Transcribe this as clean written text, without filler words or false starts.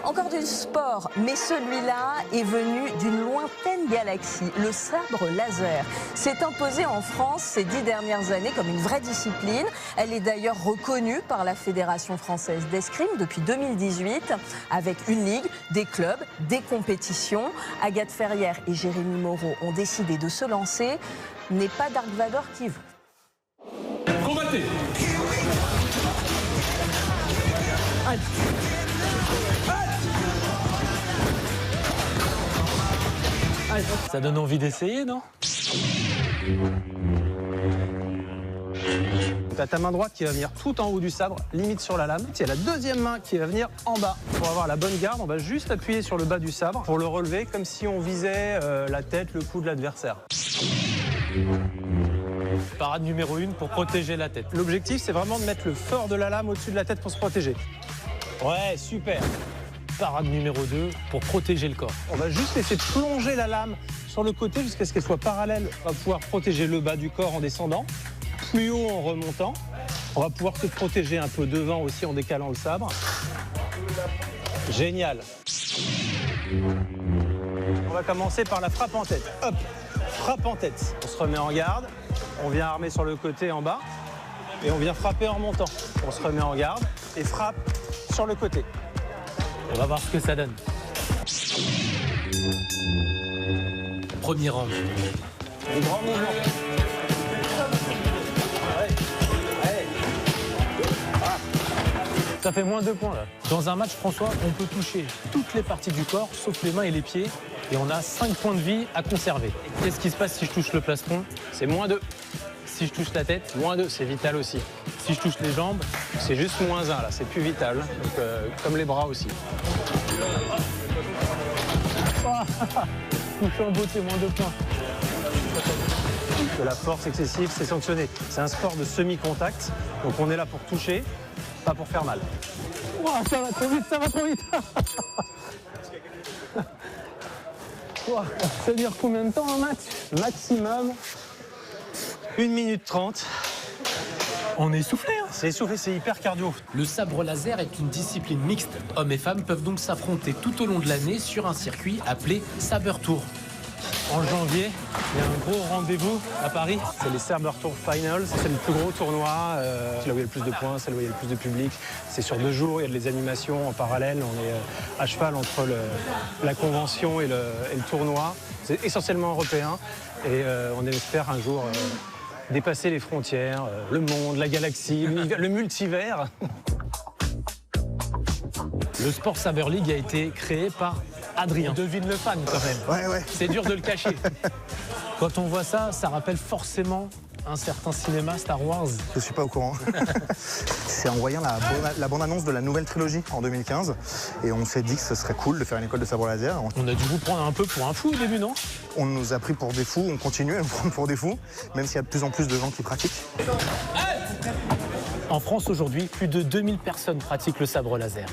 Encore du sport, mais celui-là est venu d'une lointaine galaxie, le sabre laser. S'est imposé en France ces 10 dernières années comme une vraie discipline. Elle est d'ailleurs reconnue par la Fédération française d'escrime depuis 2018, avec une ligue, des clubs, des compétitions. Agathe Ferrière et Jérémy Moreau ont décidé de se lancer. N'est pas Dark Vador qui veut. Combattez! Ça donne envie d'essayer, non? Tu as ta main droite qui va venir tout en haut du sabre, limite sur la lame. Il y a la deuxième main qui va venir en bas. Pour avoir la bonne garde, on va juste appuyer sur le bas du sabre pour le relever comme si on visait la tête, le cou de l'adversaire. Parade numéro 1 pour protéger la tête. L'objectif, c'est vraiment de mettre le fort de la lame au-dessus de la tête pour se protéger. Ouais, super. Parade numéro 2 pour protéger le corps. On va juste laisser plonger la lame sur le côté jusqu'à ce qu'elle soit parallèle. On va pouvoir protéger le bas du corps en descendant, plus haut en remontant. On va pouvoir se protéger un peu devant aussi en décalant le sabre. Génial. On va commencer par la frappe en tête. Hop, frappe en tête. On se remet en garde. On vient armer sur le côté en bas. Et on vient frapper en montant. On se remet en garde et frappe sur le côté. On va voir ce que ça donne. Premier round. Les grands mouvements. Ça fait moins 2 points là. Dans un match, François, on peut toucher toutes les parties du corps, sauf les mains et les pieds. Et on a 5 points de vie à conserver. Qu'est-ce qui se passe si je touche le plastron? C'est moins 2. Si je touche la tête? Moins 2, c'est vital aussi. Si je touche les jambes? C'est juste moins 1 là, c'est plus vital. Donc, comme les bras aussi. Touche en beauté, moins 2 points. De la force excessive, c'est sanctionné. C'est un sport de semi-contact, donc on est là pour toucher, pas pour faire mal. Wow, ça va trop vite, ça va trop vite. Wow, ça dure combien de temps un match? Maximum 1 minute 30. On est essoufflé, hein. C'est essoufflé, c'est hyper cardio. Le sabre laser est une discipline mixte. Hommes et femmes peuvent donc s'affronter tout au long de l'année sur un circuit appelé Saber Tour. En janvier, il y a un gros rendez-vous à Paris. C'est les Saber Tour Finals, c'est le plus gros tournoi. C'est là où il y a le plus de points, c'est là où il y a le plus de public. C'est sur 2 jours, il y a des animations en parallèle. On est à cheval entre la convention et le tournoi. C'est essentiellement européen et on espère un jour dépasser les frontières, le monde, la galaxie, le multivers. Le Sport Saber League a été créé par Adrien. On devine le fan quand même. Ouais. C'est dur de le cacher. Quand on voit ça, ça rappelle forcément un certain cinéma, Star Wars. Je suis pas au courant. C'est en voyant la bande-annonce de la nouvelle trilogie en 2015 et on s'est dit que ce serait cool de faire une école de sabre laser. On a dû vous prendre un peu pour un fou au début, non? On nous a pris pour des fous, on continue à nous prendre pour des fous, même s'il y a de plus en plus de gens qui pratiquent. En France aujourd'hui, plus de 2000 personnes pratiquent le sabre laser.